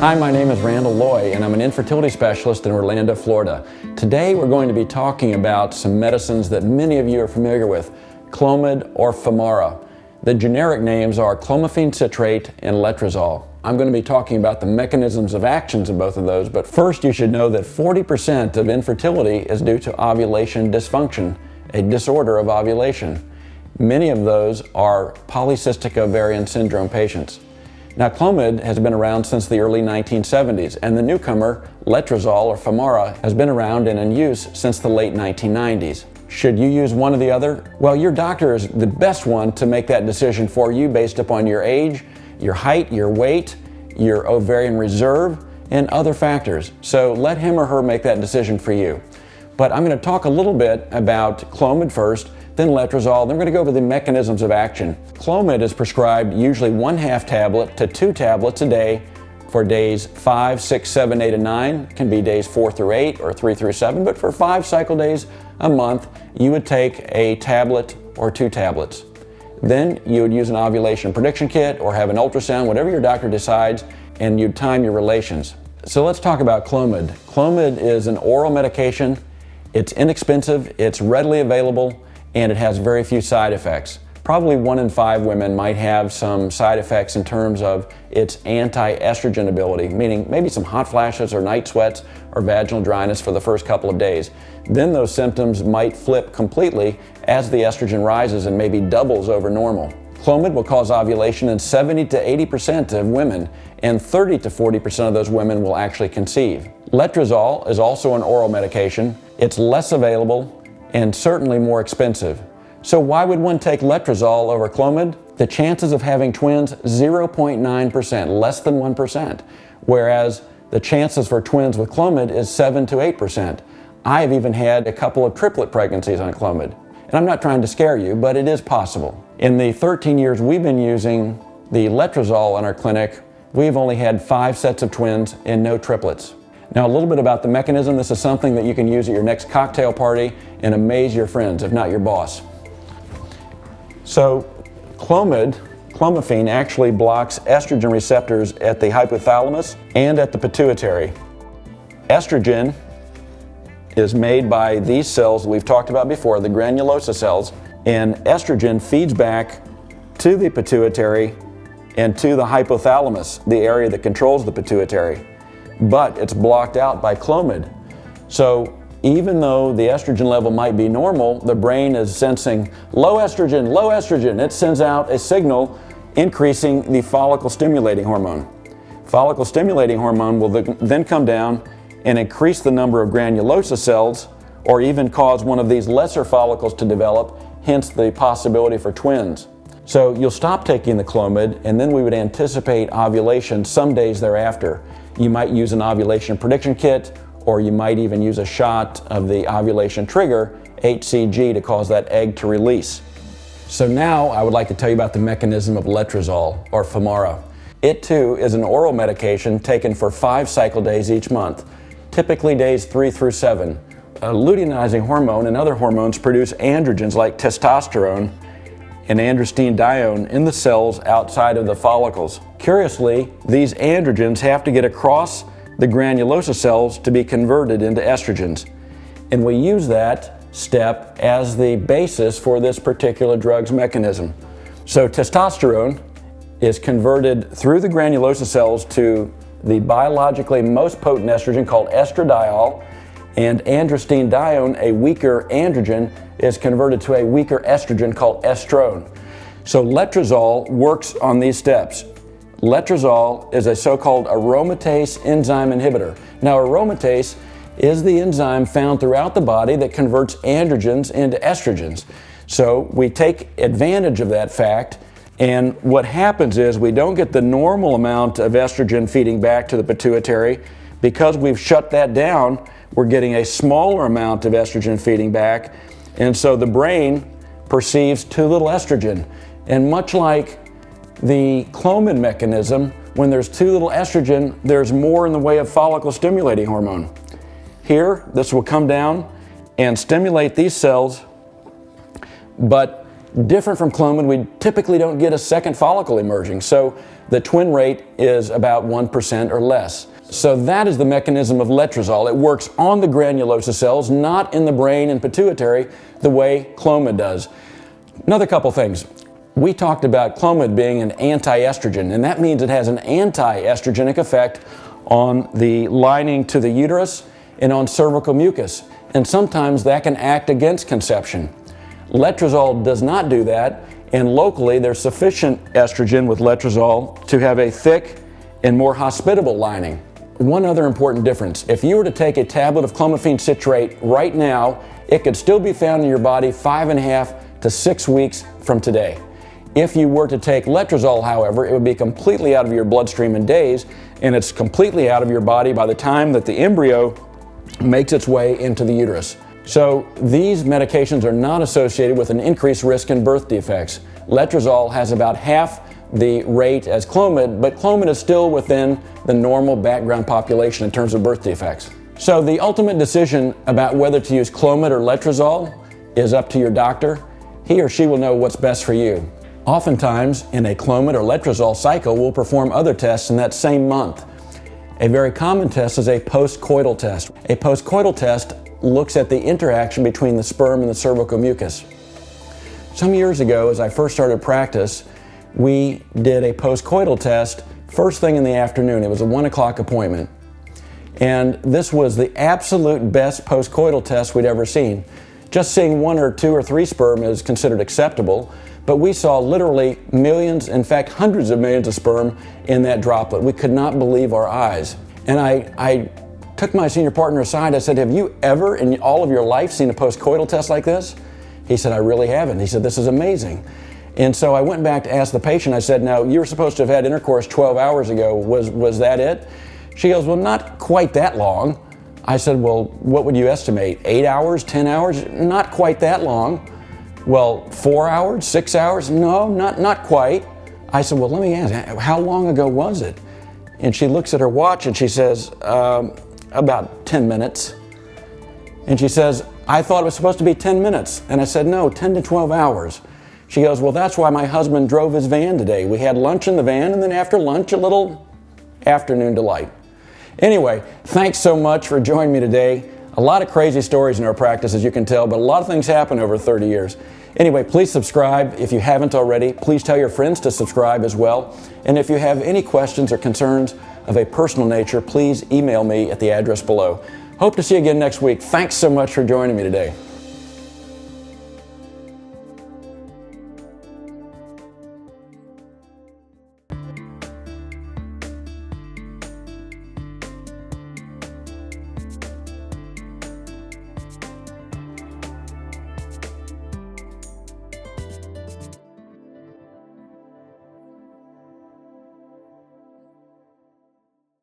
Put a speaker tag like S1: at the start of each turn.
S1: Hi, my name is Randall A, and I'm an infertility specialist in Orlando, Florida. Today we're going to be talking about some medicines that many of you are familiar with, Clomid or Femara. The generic names are clomiphene citrate and letrozole. I'm going to be talking about the mechanisms of actions of both of those, but first you should know that 40% of infertility is due to ovulation dysfunction, a disorder of ovulation. Many of those are Polycystic Ovary Syndrome patients. Now, Clomid has been around since the early 1970s, and the newcomer, letrozole or Femara, has been around and in use since the late 1990s. Should you use one or the other? Well, your doctor is the best one to make that decision for you based upon your age, your height, your weight, your ovarian reserve, and other factors. So let him or her make that decision for you. But I'm going to talk a little bit about Clomid first, then letrozole, then we're going to go over the mechanisms of action. Clomid is prescribed usually 1/2 tablet to 2 tablets a day for days 5, 6, 7, 8, and 9. It can be days 4 through 8 or 3 through 7, but for 5 cycle days a month, you would take a tablet or 2 tablets. Then you would use an ovulation prediction kit or have an ultrasound, whatever your doctor decides, and you'd time your relations. So let's talk about Clomid. Clomid is an oral medication. It's inexpensive, it's readily available, and it has very few side effects. Probably 1 in 5 women might have some side effects in terms of its anti-estrogen ability, meaning maybe some hot flashes or night sweats or vaginal dryness for the first couple of days. Then those symptoms might flip completely as the estrogen rises and maybe doubles over normal. Clomid will cause ovulation in 70 to 80% of women, and 30 to 40% of those women will actually conceive. Letrozole is also an oral medication. It's less available and certainly more expensive. So why would one take letrozole over Clomid? The chances of having twins, 0.9%, less than 1%, whereas the chances for twins with Clomid is 7 to 8%. I've even had a couple of triplet pregnancies on Clomid. And I'm not trying to scare you, but it is possible. In the 13 years we've been using the letrozole in our clinic, we've only had 5 sets of twins and no triplets. Now, a little bit about the mechanism. This is something that you can use at your next cocktail party and amaze your friends, if not your boss. So, clomiphene actually blocks estrogen receptors at the hypothalamus and at the pituitary. Estrogen is made by these cells that we've talked about before, the granulosa cells, and estrogen feeds back to the pituitary and to the hypothalamus, the area that controls the pituitary. But it's blocked out by Clomid. So even though the estrogen level might be normal, the brain is sensing low estrogen, low estrogen. It sends out a signal increasing the follicle stimulating hormone. Follicle stimulating hormone will then come down and increase the number of granulosa cells, or even cause one of these lesser follicles to develop, hence the possibility for twins. So you'll stop taking the Clomid, and then we would anticipate ovulation some days thereafter. You might use an ovulation prediction kit, or you might even use a shot of the ovulation trigger, HCG, to cause that egg to release. So now I would like to tell you about the mechanism of letrozole, or Femara. It too is an oral medication taken for 5 cycle days each month, typically days 3 through 7. Luteinizing hormone and other hormones produce androgens like testosterone and androstenedione in the cells outside of the follicles. Curiously, these androgens have to get across the granulosa cells to be converted into estrogens. And we use that step as the basis for this particular drug's mechanism. So testosterone is converted through the granulosa cells to the biologically most potent estrogen called estradiol, and androstenedione, a weaker androgen, is converted to a weaker estrogen called estrone. So letrozole works on these steps. Letrozole is a so-called aromatase enzyme inhibitor. Now, aromatase is the enzyme found throughout the body that converts androgens into estrogens. So we take advantage of that fact, and what happens is we don't get the normal amount of estrogen feeding back to the pituitary. Because we've shut that down, we're getting a smaller amount of estrogen feeding back, and so the brain perceives too little estrogen. And much like the Clomid mechanism, when there's too little estrogen, there's more in the way of follicle stimulating hormone. Here, this will come down and stimulate these cells, but Different from Clomid, we typically don't get a second follicle emerging, so the twin rate is about 1% or less. So that is the mechanism of letrozole. It works on the granulosa cells, not in the brain and pituitary the way Clomid does. Another couple things. We talked about Clomid being an anti-estrogen, and that means it has an anti-estrogenic effect on the lining to the uterus and on cervical mucus, and sometimes that can act against conception. Letrozole does not do that, and locally there's sufficient estrogen with letrozole to have a thick and more hospitable lining. One other important difference, if you were to take a tablet of clomiphene citrate right now, it could still be found in your body 5.5 to 6 weeks from today. If you were to take letrozole, however, it would be completely out of your bloodstream in days, and it's completely out of your body by the time that the embryo makes its way into the uterus. So these medications are not associated with an increased risk in birth defects. Letrozole has about half the rate as Clomid, but Clomid is still within the normal background population in terms of birth defects. So the ultimate decision about whether to use Clomid or letrozole is up to your doctor. He or she will know what's best for you. Oftentimes, in a Clomid or letrozole cycle, we'll perform other tests in that same month. A very common test is a postcoital test. A postcoital test looks at the interaction between the sperm and the cervical mucus. Some years ago, as I first started practice, we did a postcoital test first thing in the afternoon. It was a 1 o'clock appointment. And this was the absolute best postcoital test we'd ever seen. Just seeing 1 or 2 or 3 sperm is considered acceptable, but we saw literally millions, in fact hundreds of millions of sperm in that droplet. We could not believe our eyes. And I took my senior partner aside. I said, have you ever in all of your life seen a postcoital test like this? He said, I really haven't. He said, this is amazing. And so I went back to ask the patient. I said, now you were supposed to have had intercourse 12 hours ago. Was that it? She goes, well, not quite that long. I said, well, what would you estimate? 8 hours, 10 hours? Not quite that long. Well, 4 hours, 6 hours? No, not quite. I said, well, let me ask, how long ago was it? And she looks at her watch and she says, about 10 minutes. And she says, I thought it was supposed to be 10 minutes. And I said, no, 10 to 12 hours. She goes, well, that's why my husband drove his van today. We had lunch in the van, and then after lunch, a little afternoon delight. Anyway, thanks so much for joining me today. A lot of crazy stories in our practice, as you can tell, but a lot of things happen over 30 years. Anyway, please subscribe if you haven't already. Please tell your friends to subscribe as well. And if you have any questions or concerns of a personal nature, please email me at the address below. Hope to see you again next week. Thanks so much for joining me today.